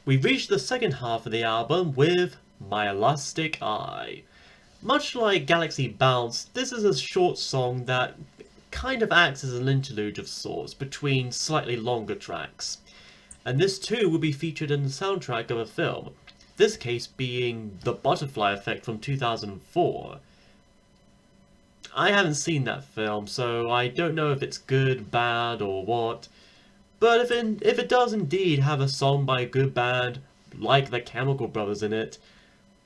We've reached the second half of the album with My Elastic Eye. Much like Galaxy Bounce, this is a short song that kind of acts as an interlude of sorts between slightly longer tracks. And this too will be featured in the soundtrack of a film, this case being The Butterfly Effect from 2004. I haven't seen that film, so I don't know if it's good, bad, or what. But if it does indeed have a song by a good band, like the Chemical Brothers in it,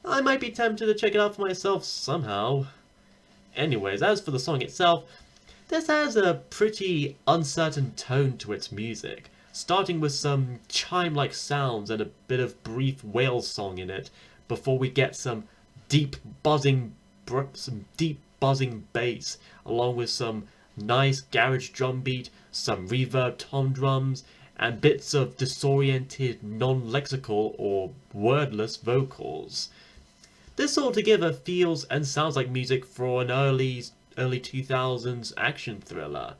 I might be tempted to check it out for myself somehow. Anyways, as for the song itself, this has a pretty uncertain tone to its music, starting with some chime-like sounds and a bit of brief whale song in it, before we get some deep buzzing bass, along with some nice garage drum beat, some reverb tom drums, and bits of disoriented non-lexical or wordless vocals. This altogether feels and sounds like music for an early 2000s action thriller,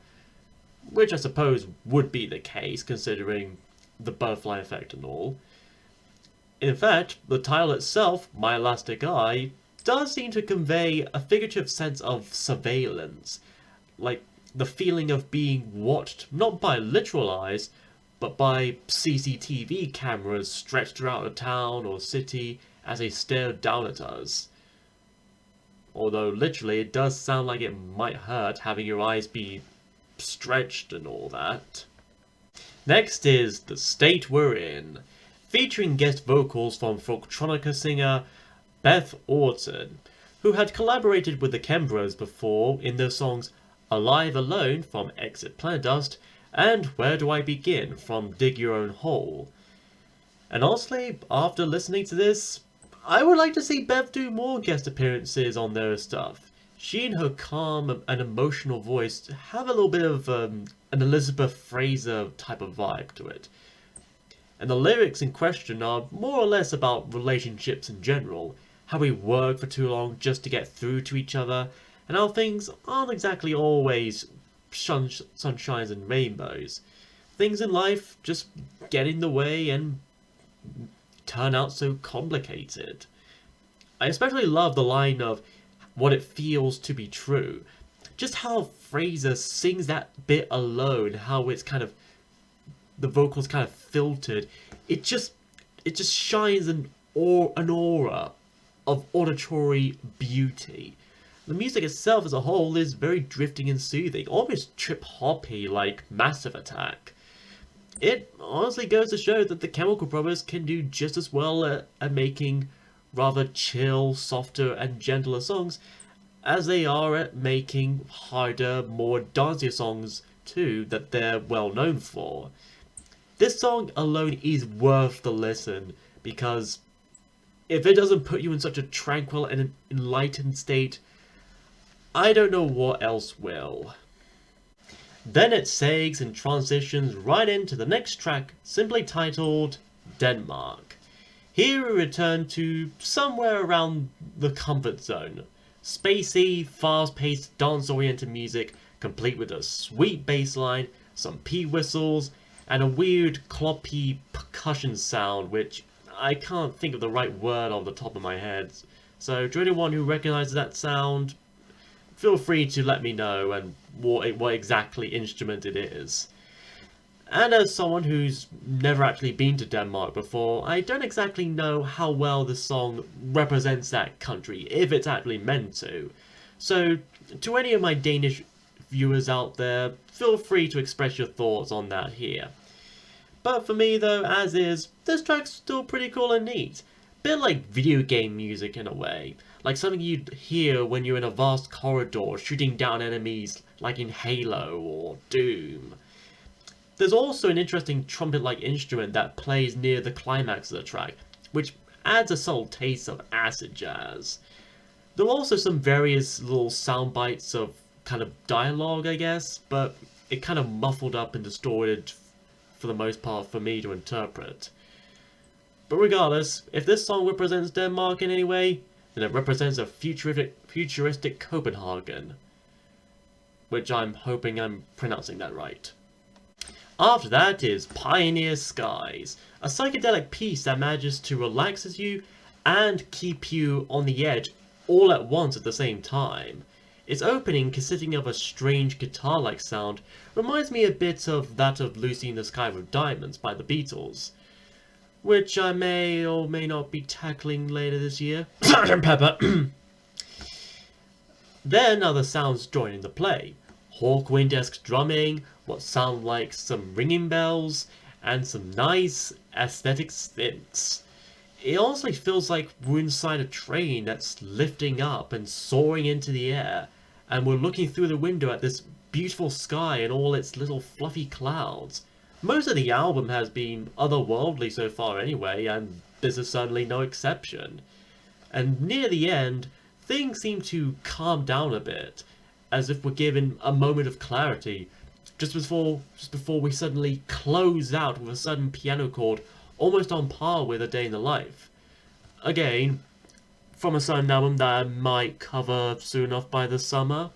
which I suppose would be the case considering the butterfly effect and all. In fact, the title itself, My Elastic Eye, does seem to convey a figurative sense of surveillance, like the feeling of being watched not by literal eyes, but by CCTV cameras stretched throughout a town or city as they stare down at us. Although literally it does sound like it might hurt having your eyes be stretched and all that. Next is The State We're In, featuring guest vocals from folktronica singer Beth Orton, who had collaborated with the Chembros before in their songs Alive Alone from Exit Planetdust and Where Do I Begin from Dig Your Own Hole. And honestly, after listening to this, I would like to see Beth do more guest appearances on their stuff. She and her calm and emotional voice have a little bit of an Elizabeth Fraser type of vibe to it. And the lyrics in question are more or less about relationships in general, how we work for too long just to get through to each other, and how things aren't exactly always sunshines and rainbows. Things in life just get in the way and turn out so complicated. I especially love the line of what it feels to be true. Just how Fraser sings that bit alone, how it's kind of the vocals kind of filtered. It just shines an aura of auditory beauty. The music itself as a whole is very drifting and soothing, almost trip-hoppy like Massive Attack. It honestly goes to show that the Chemical Brothers can do just as well at making rather chill, softer, and gentler songs as they are at making harder, more dancier songs too that they're well known for. This song alone is worth the listen, because if it doesn't put you in such a tranquil and enlightened state, I don't know what else will. Then it segs and transitions right into the next track, simply titled Denmark. Here we return to somewhere around the comfort zone. Spacey, fast-paced, dance-oriented music, complete with a sweet bass line, some P-whistles, and a weird cloppy percussion sound, which I can't think of the right word off the top of my head. So to anyone who recognizes that sound, feel free to let me know and what exactly instrument it is. And as someone who's never actually been to Denmark before, I don't exactly know how well this song represents that country, if it's actually meant to. So, to any of my Danish viewers out there, feel free to express your thoughts on that here. But for me though, as is, this track's still pretty cool and neat. Bit like video game music in a way, like something you'd hear when you're in a vast corridor shooting down enemies like in Halo or Doom. There's also an interesting trumpet-like instrument that plays near the climax of the track, which adds a subtle taste of acid jazz. There are also some various little sound bites of kind of dialogue, I guess, but it kind of muffled up and distorted for the most part for me to interpret. But regardless, if this song represents Denmark in any way, then it represents a futuristic Copenhagen. Which I'm hoping I'm pronouncing that right. After that is Pioneer Skies, a psychedelic piece that manages to relax you and keep you on the edge all at once at the same time. Its opening, consisting of a strange guitar-like sound, reminds me a bit of that of Lucy in the Sky with Diamonds by the Beatles, which I may or may not be tackling later this year. Pepper. Then other sounds join in the play. Hawkwind-esque drumming, what sound like some ringing bells, and some nice aesthetic synths. It honestly feels like we're inside a train that's lifting up and soaring into the air, and we're looking through the window at this beautiful sky and all its little fluffy clouds. Most of the album has been otherworldly so far anyway, and this is certainly no exception. And near the end, things seem to calm down a bit, as if we're given a moment of clarity, just before we suddenly close out with a sudden piano chord almost on par with A Day in the Life. Again, from a certain album that I might cover soon enough by the summer.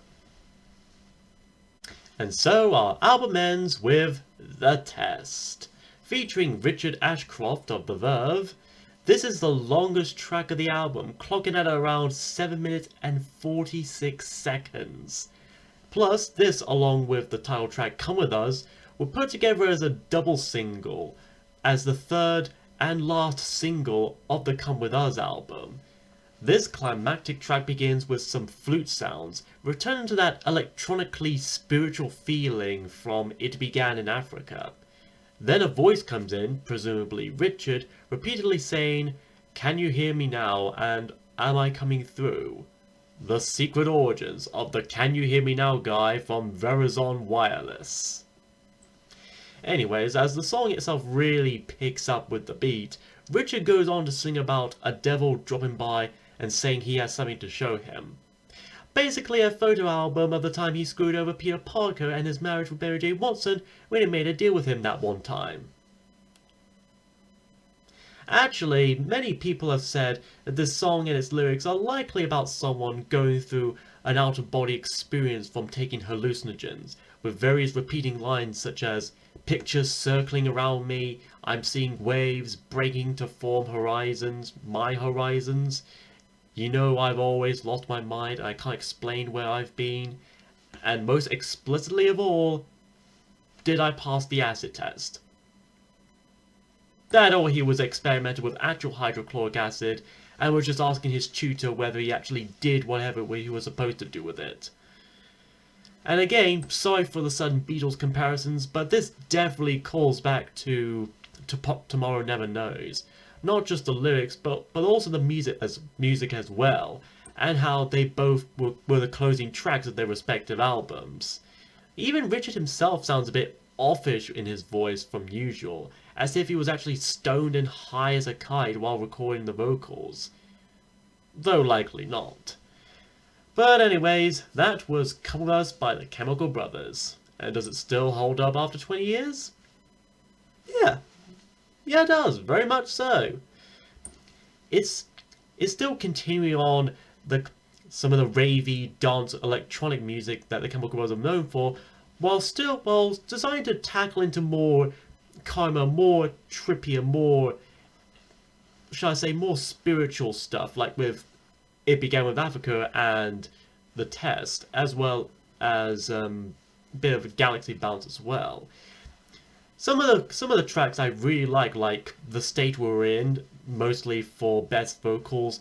And so our album ends with The Test, featuring Richard Ashcroft of The Verve. This is the longest track of the album, clocking at around 7 minutes and 46 seconds. Plus, this, along with the title track Come With Us, were put together as a double single, as the third and last single of the Come With Us album. This climactic track begins with some flute sounds, returning to that electronically spiritual feeling from It Began in Africa. Then a voice comes in, presumably Richard, repeatedly saying, "Can you hear me now, and am I coming through?" The secret origins of the Can You Hear Me Now guy from Verizon Wireless. Anyways, as the song itself really picks up with the beat, Richard goes on to sing about a devil dropping by and saying he has something to show him. Basically a photo album of the time he screwed over Peter Parker and his marriage with Mary J. Watson when he made a deal with him that one time. Actually, many people have said that this song and its lyrics are likely about someone going through an out-of-body experience from taking hallucinogens, with various repeating lines such as, "Pictures circling around me, I'm seeing waves breaking to form horizons, my horizons. You know I've always lost my mind, I can't explain where I've been. And most explicitly of all, did I pass the acid test?" That or he was experimenting with actual hydrochloric acid and was just asking his tutor whether he actually did whatever he was supposed to do with it. And again, sorry for the sudden Beatles comparisons, but this definitely calls back to Pop Tomorrow Never Knows. Not just the lyrics, but also the music as well, and how they both were the closing tracks of their respective albums. Even Richard himself sounds a bit offish in his voice from usual, as if he was actually stoned and high as a kite while recording the vocals. Though likely not. But anyways, that was Come With Us by the Chemical Brothers. And does it still hold up after 20 years? Yeah. Yeah, it does. Very much so. It's still continuing on some of the ravey, dance, electronic music that the Chemical Brothers are known for, while designed to tackle into more calmer, more trippier, more, shall I say, more spiritual stuff, like with It Began With Africa and The Test, as well as a bit of a galaxy bounce as well. Some of the tracks I really like The State We're In, mostly for best vocals,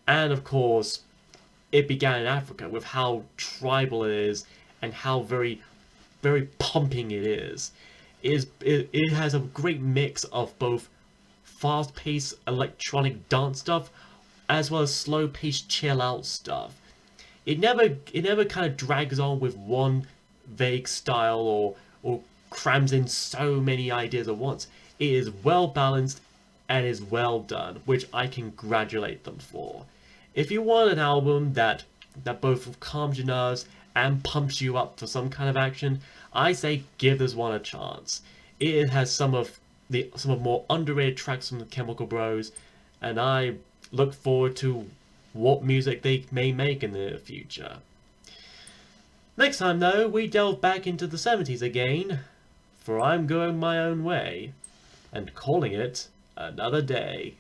and of course It Began in Africa, with how tribal it is and how very, very pumping it is. It has a great mix of both fast-paced electronic dance stuff as well as slow-paced chill-out stuff. It never kind of drags on with one vague style or crams in so many ideas at once. It is well balanced and is well done, which I congratulate them for. If you want an album that both calms your nerves and pumps you up for some kind of action, I say give this one a chance. It has some of more underrated tracks from the Chemical Bros, and I look forward to what music they may make in the future. Next time though, we delve back into the 70s again for I'm going my own way, and calling it another day.